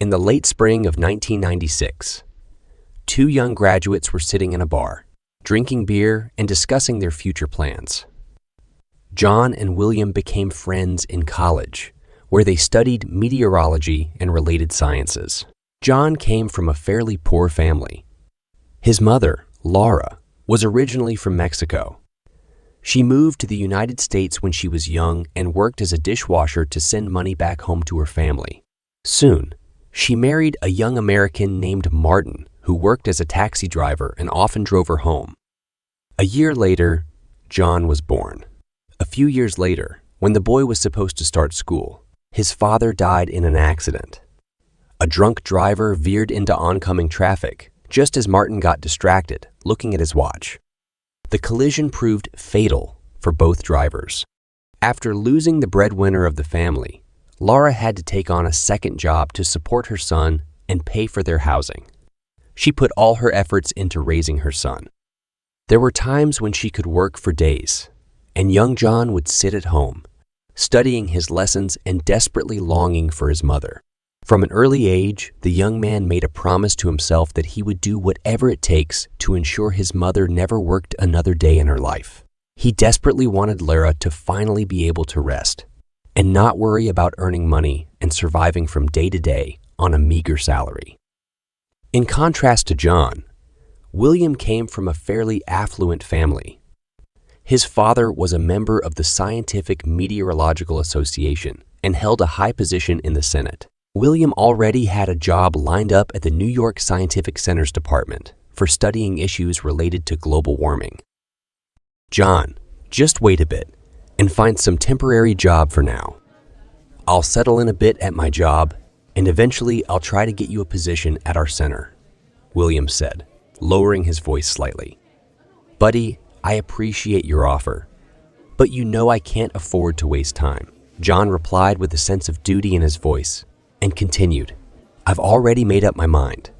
In the late spring of 1996, two young graduates were sitting in a bar, drinking beer and discussing their future plans. John and William became friends in college, where they studied meteorology and related sciences. John came from a fairly poor family. His mother, Laura, was originally from Mexico. She moved to the United States when she was young and worked as a dishwasher to send money back home to her family. Soon, she married a young American named Martin, who worked as a taxi driver and often drove her home. A year later, John was born. A few years later, when the boy was supposed to start school, his father died in an accident. A drunk driver veered into oncoming traffic just as Martin got distracted, looking at his watch. The collision proved fatal for both drivers. After losing the breadwinner of the family, Laura had to take on a second job to support her son and pay for their housing. She put all her efforts into raising her son. There were times when she could work for days, and young John would sit at home, studying his lessons and desperately longing for his mother. From an early age, the young man made a promise to himself that he would do whatever it takes to ensure his mother never worked another day in her life. He desperately wanted Laura to finally be able to rest and not worry about earning money and surviving from day to day on a meager salary. In contrast to John, William came from a fairly affluent family. His father was a member of the Scientific Meteorological Association and held a high position in the Senate. William already had a job lined up at the New York Scientific Center's department for studying issues related to global warming. John, just wait a bit and find some temporary job for now. I'll settle in a bit at my job, and eventually I'll try to get you a position at our center, William said, lowering his voice slightly. Buddy, I appreciate your offer, but you know I can't afford to waste time, John replied with a sense of duty in his voice, and continued, I've already made up my mind.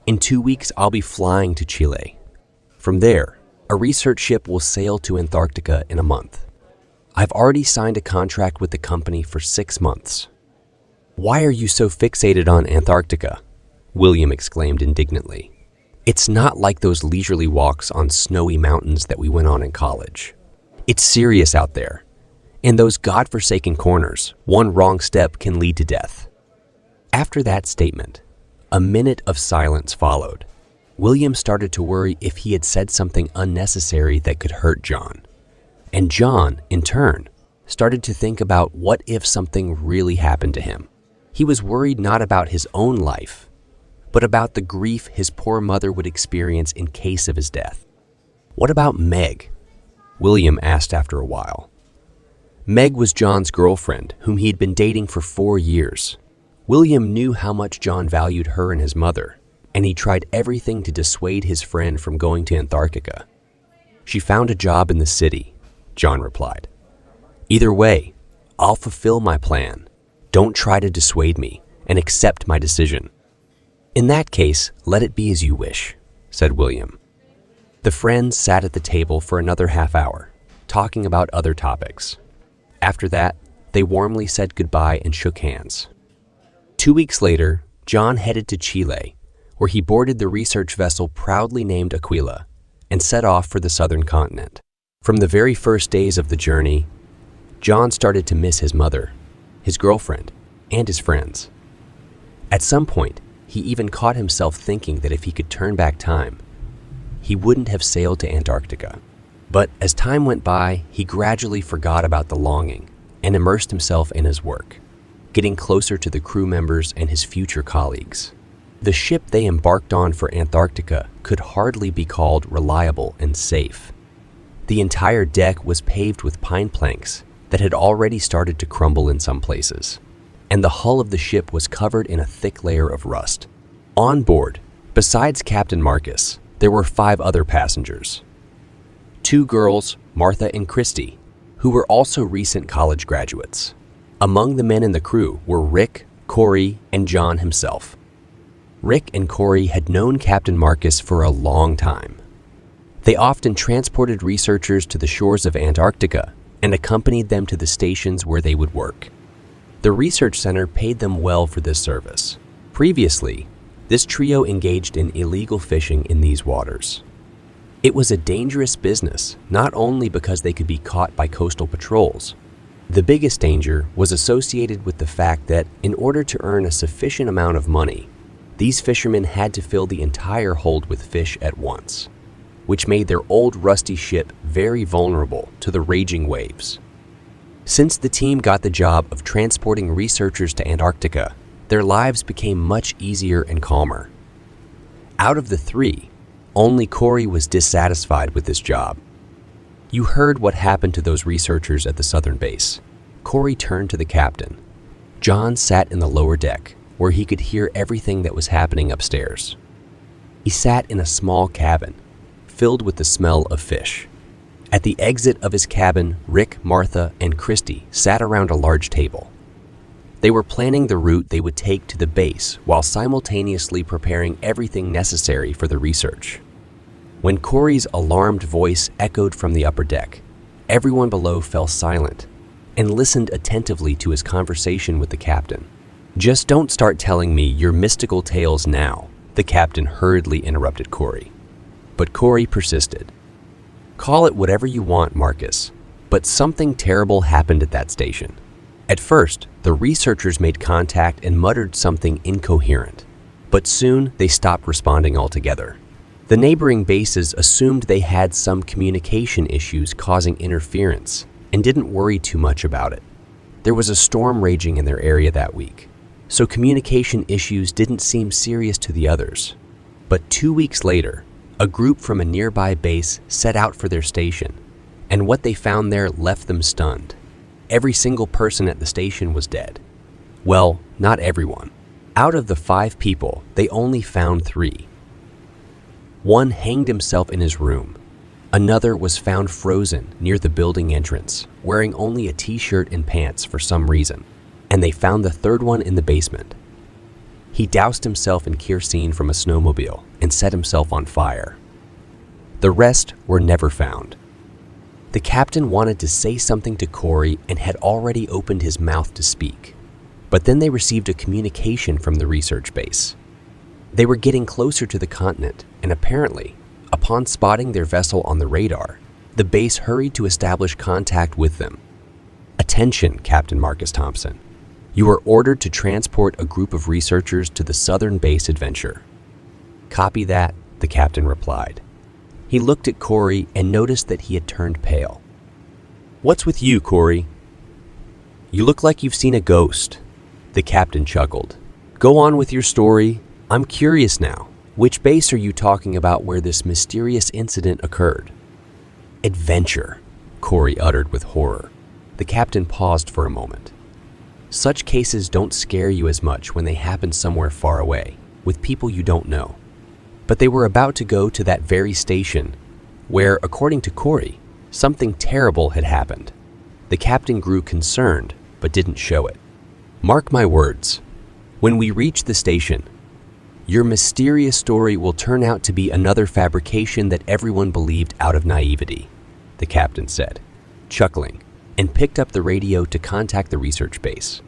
In 2 weeks, I'll be flying to Chile. From there, a research ship will sail to Antarctica in a month. I've already signed a contract with the company for 6 months. Why are you so fixated on Antarctica? William exclaimed indignantly. It's not like those leisurely walks on snowy mountains that we went on in college. It's serious out there. In those godforsaken corners, one wrong step can lead to death. After that statement, a minute of silence followed. William started to worry if he had said something unnecessary that could hurt John. And John, in turn, started to think about what if something really happened to him. He was worried not about his own life, but about the grief his poor mother would experience in case of his death. What about Meg? William asked after a while. Meg was John's girlfriend, whom he had been dating for 4 years. William knew how much John valued her and his mother, and he tried everything to dissuade his friend from going to Antarctica. She found a job in the city, John replied. Either way, I'll fulfill my plan. Don't try to dissuade me and accept my decision. In that case, let it be as you wish, said William. The friends sat at the table for another half hour, talking about other topics. After that, they warmly said goodbye and shook hands. 2 weeks later, John headed to Chile, where he boarded the research vessel proudly named Aquila and set off for the southern continent. From the very first days of the journey, John started to miss his mother, his girlfriend, and his friends. At some point, he even caught himself thinking that if he could turn back time, he wouldn't have sailed to Antarctica. But as time went by, he gradually forgot about the longing and immersed himself in his work, getting closer to the crew members and his future colleagues. The ship they embarked on for Antarctica could hardly be called reliable and safe. The entire deck was paved with pine planks that had already started to crumble in some places, and the hull of the ship was covered in a thick layer of rust. On board, besides Captain Marcus, there were 5 other passengers. 2 girls, Martha and Christy, who were also recent college graduates. Among the men in the crew were Rick, Corey, and John himself. Rick and Corey had known Captain Marcus for a long time. They often transported researchers to the shores of Antarctica and accompanied them to the stations where they would work. The research center paid them well for this service, Previously, this trio engaged in illegal fishing in these waters. It was a dangerous business, not only because they could be caught by coastal patrols. The biggest danger was associated with the fact that in order to earn a sufficient amount of money, these fishermen had to fill the entire hold with fish at once, which made their old rusty ship very vulnerable to the raging waves. Since the team got the job of transporting researchers to Antarctica, their lives became much easier and calmer. Out of the three, only Corey was dissatisfied with this job. You heard what happened to those researchers at the southern base. Corey turned to the captain. John sat in the lower deck, where he could hear everything that was happening upstairs. He sat in a small cabin, filled with the smell of fish. At the exit of his cabin, Rick, Martha, and Christy sat around a large table. They were planning the route they would take to the base while simultaneously preparing everything necessary for the research. When Corey's alarmed voice echoed from the upper deck, everyone below fell silent and listened attentively to his conversation with the captain. "Just don't start telling me your mystical tales now," the captain hurriedly interrupted Corey. But Corey persisted. "Call it whatever you want, Marcus, but something terrible happened at that station." At first, the researchers made contact and muttered something incoherent, but soon they stopped responding altogether. The neighboring bases assumed they had some communication issues causing interference and didn't worry too much about it. There was a storm raging in their area that week, so communication issues didn't seem serious to the others. But 2 weeks later, a group from a nearby base set out for their station, and what they found there left them stunned. Every single person at the station was dead. Well, not everyone. Out of the 5 people, they only found 3. One hanged himself in his room. Another was found frozen near the building entrance, wearing only a t-shirt and pants for some reason. And they found the 3rd one in the basement. He doused himself in kerosene from a snowmobile and set himself on fire. The rest were never found. The captain wanted to say something to Corey and had already opened his mouth to speak. But then they received a communication from the research base. They were getting closer to the continent, and apparently, upon spotting their vessel on the radar, the base hurried to establish contact with them. "Attention, Captain Marcus Thompson. You are ordered to transport a group of researchers to the southern base adventure." "Copy that," the captain replied. He looked at Corey and noticed that he had turned pale. "What's with you, Corey?" "You look like you've seen a ghost." The captain chuckled. "Go on with your story. I'm curious now. Which base are you talking about where this mysterious incident occurred?" "Adventure," Corey uttered with horror. The captain paused for a moment. "Such cases don't scare you as much when they happen somewhere far away, with people you don't know. But they were about to go to that very station where, according to Corey, something terrible had happened." The captain grew concerned, but didn't show it. "Mark my words. When we reach the station, your mysterious story will turn out to be another fabrication that everyone believed out of naivety," the captain said, chuckling, and picked up the radio to contact the research base.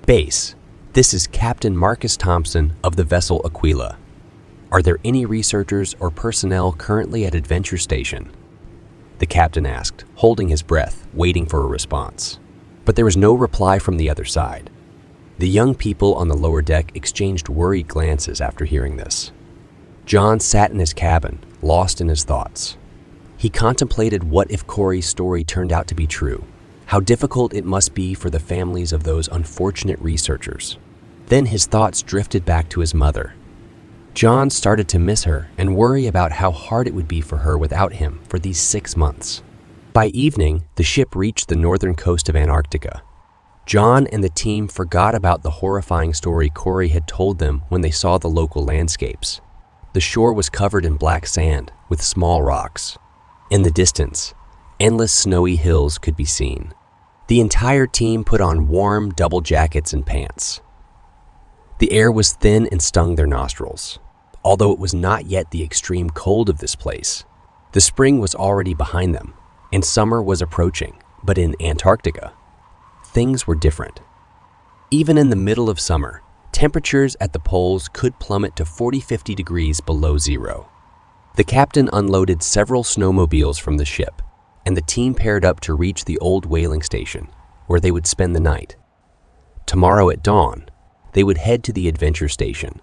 "Base, this is Captain Marcus Thompson of the vessel Aquila. Are there any researchers or personnel currently at Adventure Station?" the captain asked, holding his breath, waiting for a response. But there was no reply from the other side. The young people on the lower deck exchanged worried glances after hearing this. John sat in his cabin, lost in his thoughts. He contemplated what if Corey's story turned out to be true, how difficult it must be for the families of those unfortunate researchers. Then his thoughts drifted back to his mother. John started to miss her and worry about how hard it would be for her without him for these 6 months. By evening, the ship reached the northern coast of Antarctica. John and the team forgot about the horrifying story Corey had told them when they saw the local landscapes. The shore was covered in black sand with small rocks. In the distance, endless snowy hills could be seen. The entire team put on warm double jackets and pants. The air was thin and stung their nostrils. Although it was not yet the extreme cold of this place, the spring was already behind them, and summer was approaching. But in Antarctica, things were different. Even in the middle of summer, Temperatures at the poles could plummet to 40–50 degrees below zero. The captain unloaded several snowmobiles from the ship, and the team paired up to reach the old whaling station, where they would spend the night. Tomorrow at dawn, they would head to the adventure station.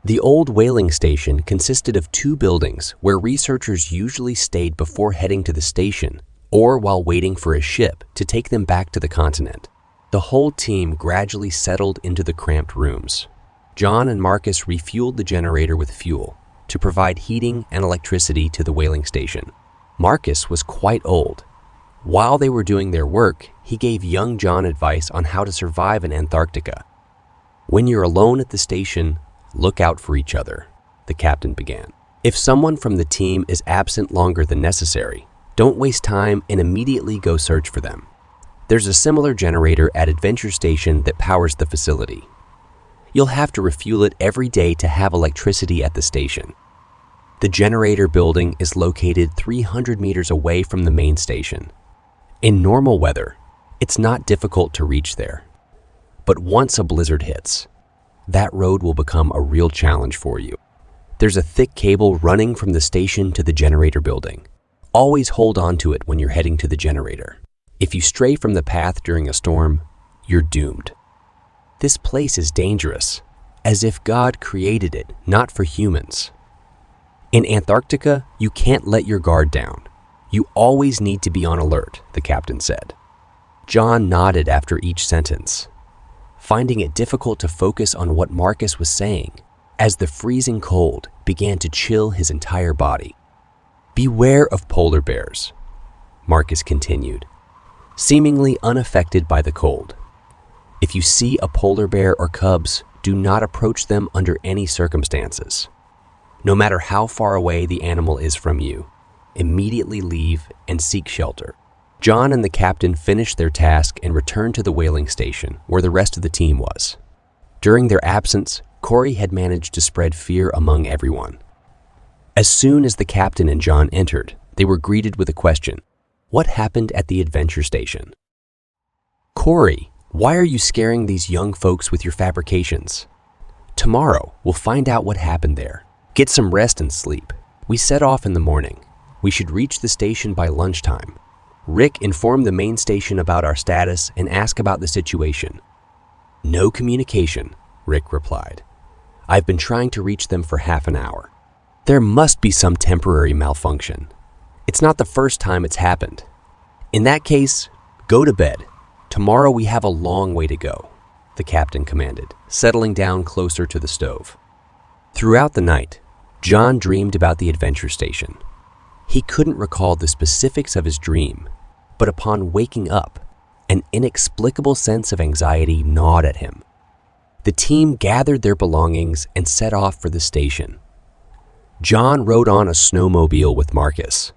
The old whaling station consisted of 2 buildings where researchers usually stayed before heading to the station or while waiting for a ship to take them back to the continent. The whole team gradually settled into the cramped rooms. John and Marcus refueled the generator with fuel to provide heating and electricity to the whaling station. Marcus was quite old. While they were doing their work, he gave young John advice on how to survive in Antarctica. "When you're alone at the station, look out for each other," the captain began. "If someone from the team is absent longer than necessary, don't waste time and immediately go search for them. There's a similar generator at Adventure Station that powers the facility. You'll have to refuel it every day to have electricity at the station. The generator building is located 300 meters away from the main station. In normal weather, it's not difficult to reach there. But once a blizzard hits, that road will become a real challenge for you. There's a thick cable running from the station to the generator building. Always hold on to it when you're heading to the generator. If you stray from the path during a storm, you're doomed. This place is dangerous, as if God created it, not for humans. In Antarctica, you can't let your guard down. You always need to be on alert," the captain said. John nodded after each sentence, finding it difficult to focus on what Marcus was saying as the freezing cold began to chill his entire body. "Beware of polar bears," Marcus continued, seemingly unaffected by the cold. "If you see a polar bear or cubs, do not approach them under any circumstances. No matter how far away the animal is from you, immediately leave and seek shelter." John and the captain finished their task and returned to the whaling station where the rest of the team was. During their absence, Corey had managed to spread fear among everyone. As soon as the captain and John entered, they were greeted with a question: "What happened at the adventure station?" "Corey, why are you scaring these young folks with your fabrications? Tomorrow, we'll find out what happened there. Get some rest and sleep. We set off in the morning. We should reach the station by lunchtime. Rick informed the main station about our status and asked about the situation." "No communication," Rick replied. "I've been trying to reach them for half an hour. There must be some temporary malfunction. It's not the first time it's happened. In that case, go to bed. Tomorrow we have a long way to go," the captain commanded, settling down closer to the stove. Throughout the night, John dreamed about the adventure station. He couldn't recall the specifics of his dream, but upon waking up, an inexplicable sense of anxiety gnawed at him. The team gathered their belongings and set off for the station. John rode on a snowmobile with Marcus.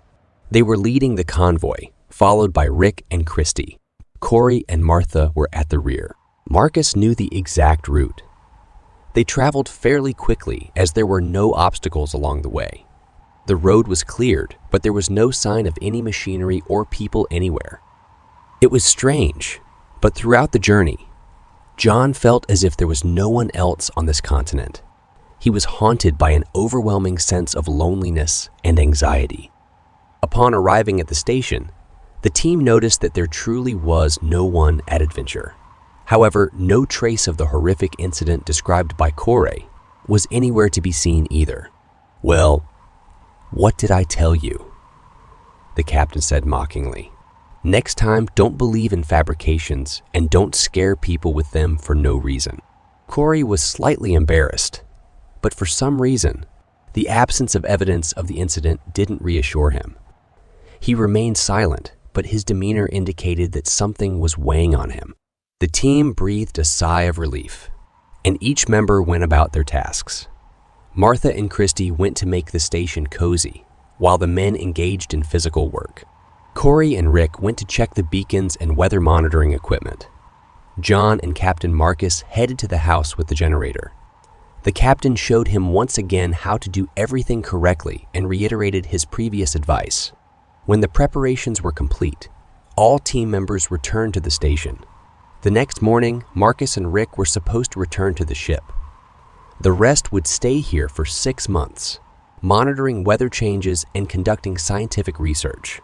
They were leading the convoy, followed by Rick and Christy. Corey and Martha were at the rear. Marcus knew the exact route. They traveled fairly quickly as there were no obstacles along the way. The road was cleared, but there was no sign of any machinery or people anywhere. It was strange, but throughout the journey, John felt as if there was no one else on this continent. He was haunted by an overwhelming sense of loneliness and anxiety. Upon arriving at the station, the team noticed that there truly was no one at Adventure. However, no trace of the horrific incident described by Corey was anywhere to be seen either. "Well, what did I tell you?" the captain said mockingly. "Next time, don't believe in fabrications and don't scare people with them for no reason." Corey was slightly embarrassed, but for some reason, the absence of evidence of the incident didn't reassure him. He remained silent, but his demeanor indicated that something was weighing on him. The team breathed a sigh of relief, and each member went about their tasks. Martha and Christy went to make the station cozy, while the men engaged in physical work. Corey and Rick went to check the beacons and weather monitoring equipment. John and Captain Marcus headed to the house with the generator. The captain showed him once again how to do everything correctly and reiterated his previous advice. When the preparations were complete, all team members returned to the station. The next morning, Marcus and Rick were supposed to return to the ship. The rest would stay here for 6 months, monitoring weather changes and conducting scientific research.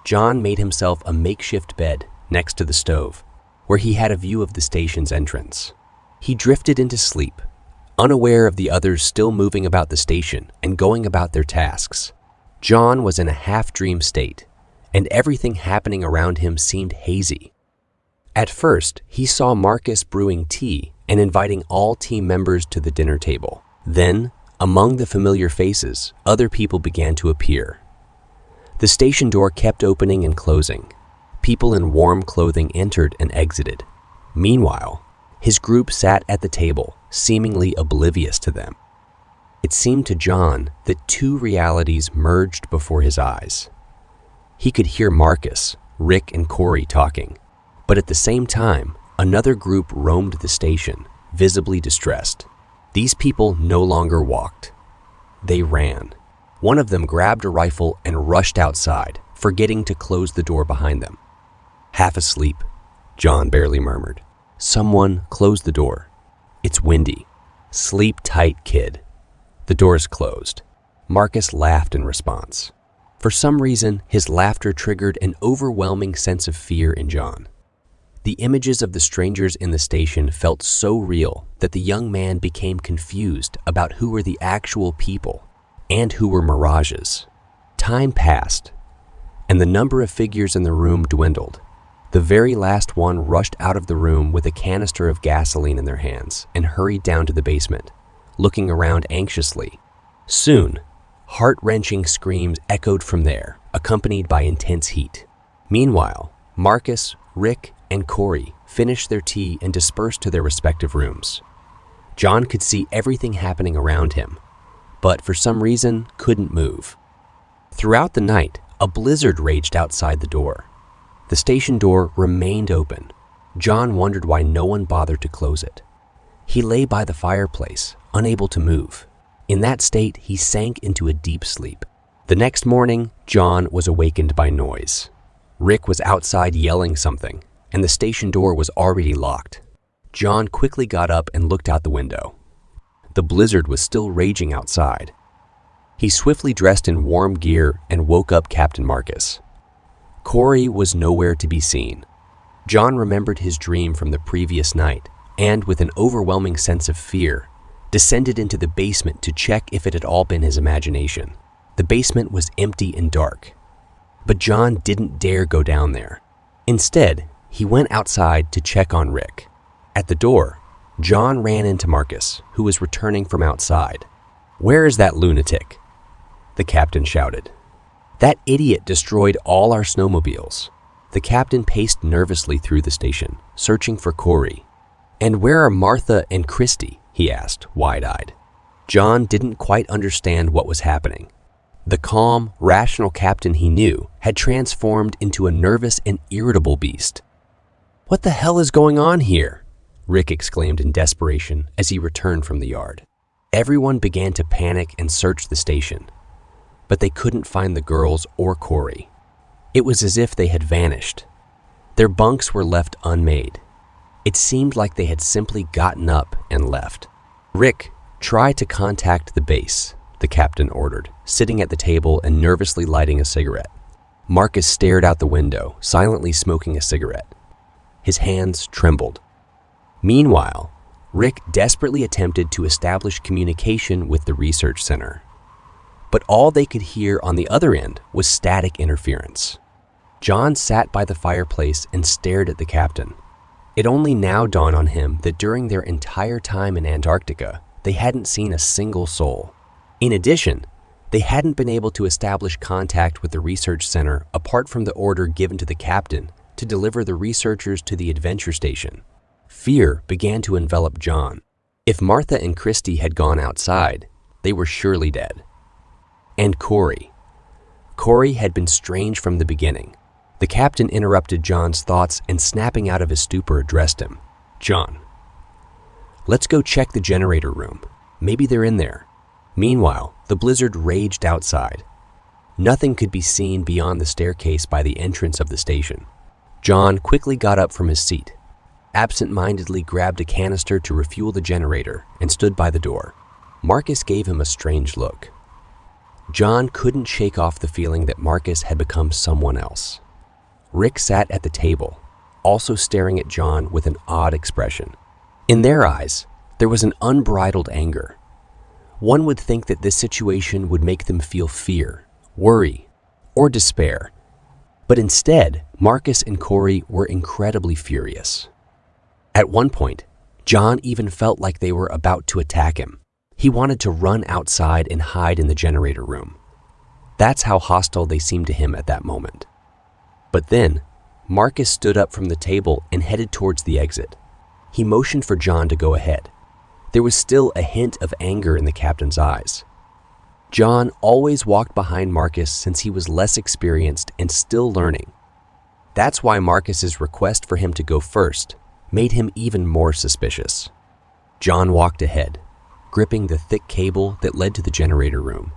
John made himself a makeshift bed next to the stove, where he had a view of the station's entrance. He drifted into sleep, unaware of the others still moving about the station and going about their tasks. John was in a half-dream state, and everything happening around him seemed hazy. At first, he saw Marcus brewing tea and inviting all team members to the dinner table. Then, among the familiar faces, other people began to appear. The station door kept opening and closing. People in warm clothing entered and exited. Meanwhile, his group sat at the table, seemingly oblivious to them. It seemed to John that 2 realities merged before his eyes. He could hear Marcus, Rick, and Corey talking, but at the same time, another group roamed the station, visibly distressed. These people no longer walked. They ran. One of them grabbed a rifle and rushed outside, forgetting to close the door behind them. Half asleep, John barely murmured. Someone closed the door. It's windy. Sleep tight, kid. The door's closed. Marcus laughed in response. For some reason, his laughter triggered an overwhelming sense of fear in John. The images of the strangers in the station felt so real that the young man became confused about who were the actual people and who were mirages. Time passed, and the number of figures in the room dwindled. The very last one rushed out of the room with a canister of gasoline in their hands and hurried down to the basement, looking around anxiously. Soon, heart-wrenching screams echoed from there, accompanied by intense heat. Meanwhile, Marcus, Rick, and Corey finished their tea and dispersed to their respective rooms. John could see everything happening around him, but for some reason couldn't move. Throughout the night, a blizzard raged outside the door. The station door remained open. John wondered why no one bothered to close it. He lay by the fireplace, unable to move. In that state, he sank into a deep sleep. The next morning, John was awakened by noise. Rick was outside yelling something, and the station door was already locked. John quickly got up and looked out the window. The blizzard was still raging outside. He swiftly dressed in warm gear and woke up Captain Marcus. Corey was nowhere to be seen. John remembered his dream from the previous night and, with an overwhelming sense of fear, descended into the basement to check if it had all been his imagination. The basement was empty and dark, but John didn't dare go down there. Instead, he went outside to check on Rick. At the door, John ran into Marcus, who was returning from outside. "Where is that lunatic?" the captain shouted. "That idiot destroyed all our snowmobiles." The captain paced nervously through the station, searching for Corey. "And where are Martha and Christy?" he asked, wide-eyed. John didn't quite understand what was happening. The calm, rational captain he knew had transformed into a nervous and irritable beast. "What the hell is going on here?" Rick exclaimed in desperation as he returned from the yard. Everyone began to panic and search the station, but they couldn't find the girls or Corey. It was as if they had vanished. Their bunks were left unmade. It seemed like they had simply gotten up and left. "Rick, try to contact the base," the captain ordered, sitting at the table and nervously lighting a cigarette. Marcus stared out the window, silently smoking a cigarette. His hands trembled. Meanwhile, Rick desperately attempted to establish communication with the research center. But all they could hear on the other end was static interference. John sat by the fireplace and stared at the captain. It only now dawned on him that during their entire time in Antarctica, they hadn't seen a single soul. In addition, they hadn't been able to establish contact with the research center apart from the order given to the captain to deliver the researchers to the adventure station. Fear began to envelop John. If Martha and Christy had gone outside, they were surely dead. And Corey. Corey had been strange from the beginning. The captain interrupted John's thoughts and, snapping out of his stupor, addressed him. "John, let's go check the generator room. Maybe they're in there." Meanwhile, the blizzard raged outside. Nothing could be seen beyond the staircase by the entrance of the station. John quickly got up from his seat. absent-mindedly grabbed a canister to refuel the generator and stood by the door. Marcus gave him a strange look. John couldn't shake off the feeling that Marcus had become someone else. Rick sat at the table, also staring at John with an odd expression. In their eyes, there was an unbridled anger. One would think that this situation would make them feel fear, worry, or despair. But instead, Marcus and Corey were incredibly furious. At one point, John even felt like they were about to attack him. He wanted to run outside and hide in the generator room. That's how hostile they seemed to him at that moment. But then, Marcus stood up from the table and headed towards the exit. He motioned for John to go ahead. There was still a hint of anger in the captain's eyes. John always walked behind Marcus since he was less experienced and still learning. That's why Marcus's request for him to go first made him even more suspicious. John walked ahead, gripping the thick cable that led to the generator room.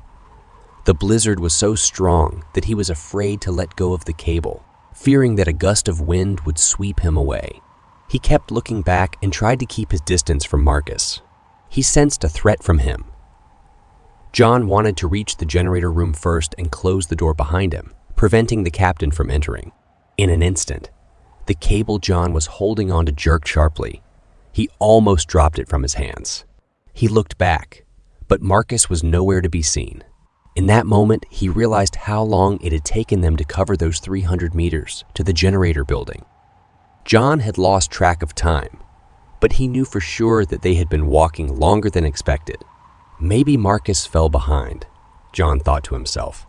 The blizzard was so strong that he was afraid to let go of the cable, fearing that a gust of wind would sweep him away. He kept looking back and tried to keep his distance from Marcus. He sensed a threat from him. John wanted to reach the generator room first and close the door behind him, preventing the captain from entering. In an instant, the cable John was holding on to jerked sharply. He almost dropped it from his hands. He looked back, but Marcus was nowhere to be seen. In that moment, he realized how long it had taken them to cover those 300 meters to the generator building. John had lost track of time, but he knew for sure that they had been walking longer than expected. Maybe Marcus fell behind, John thought to himself,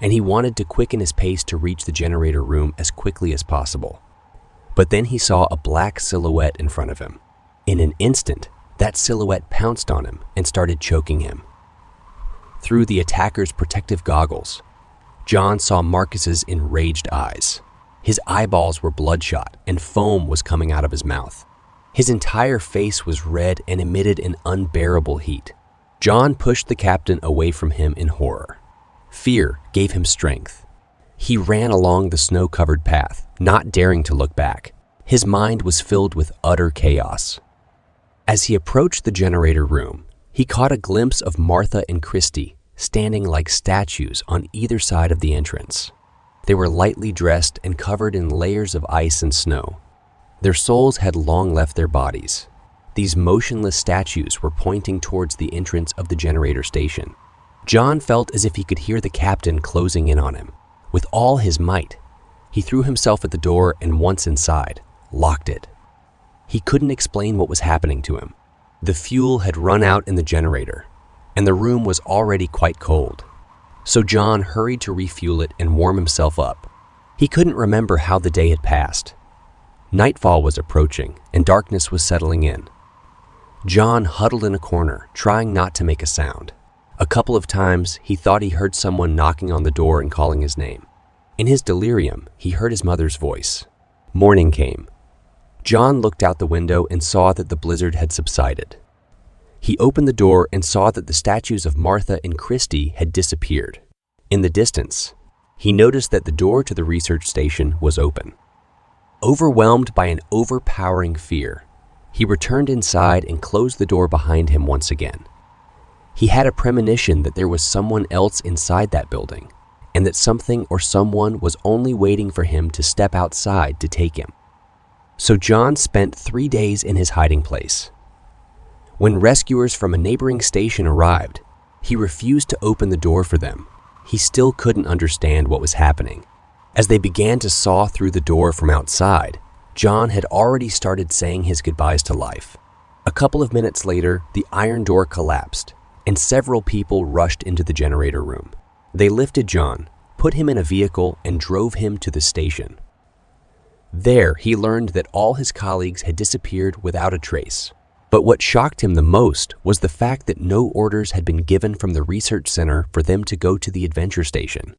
and he wanted to quicken his pace to reach the generator room as quickly as possible. But then he saw a black silhouette in front of him. In an instant, that silhouette pounced on him and started choking him. Through the attacker's protective goggles, John saw Marcus's enraged eyes. His eyeballs were bloodshot and foam was coming out of his mouth. His entire face was red and emitted an unbearable heat. John pushed the captain away from him in horror. Fear gave him strength. He ran along the snow-covered path, not daring to look back. His mind was filled with utter chaos. As he approached the generator room, he caught a glimpse of Martha and Christy standing like statues on either side of the entrance. They were lightly dressed and covered in layers of ice and snow. Their souls had long left their bodies. These motionless statues were pointing towards the entrance of the generator station. John felt as if he could hear the captain closing in on him. With all his might, he threw himself at the door and once inside, locked it. He couldn't explain what was happening to him. The fuel had run out in the generator, and the room was already quite cold. So John hurried to refuel it and warm himself up. He couldn't remember how the day had passed. Nightfall was approaching, and darkness was settling in. John huddled in a corner, trying not to make a sound. A couple of times, he thought he heard someone knocking on the door and calling his name. In his delirium, he heard his mother's voice. Morning came. John looked out the window and saw that the blizzard had subsided. He opened the door and saw that the statues of Martha and Christy had disappeared. In the distance, he noticed that the door to the research station was open. Overwhelmed by an overpowering fear, he returned inside and closed the door behind him once again. He had a premonition that there was someone else inside that building, and that something or someone was only waiting for him to step outside to take him. So John spent 3 days in his hiding place. When rescuers from a neighboring station arrived, he refused to open the door for them. He still couldn't understand what was happening. As they began to saw through the door from outside, John had already started saying his goodbyes to life. A couple of minutes later, the iron door collapsed, and several people rushed into the generator room. They lifted John, put him in a vehicle, and drove him to the station. There, he learned that all his colleagues had disappeared without a trace. But what shocked him the most was the fact that no orders had been given from the research center for them to go to the adventure station.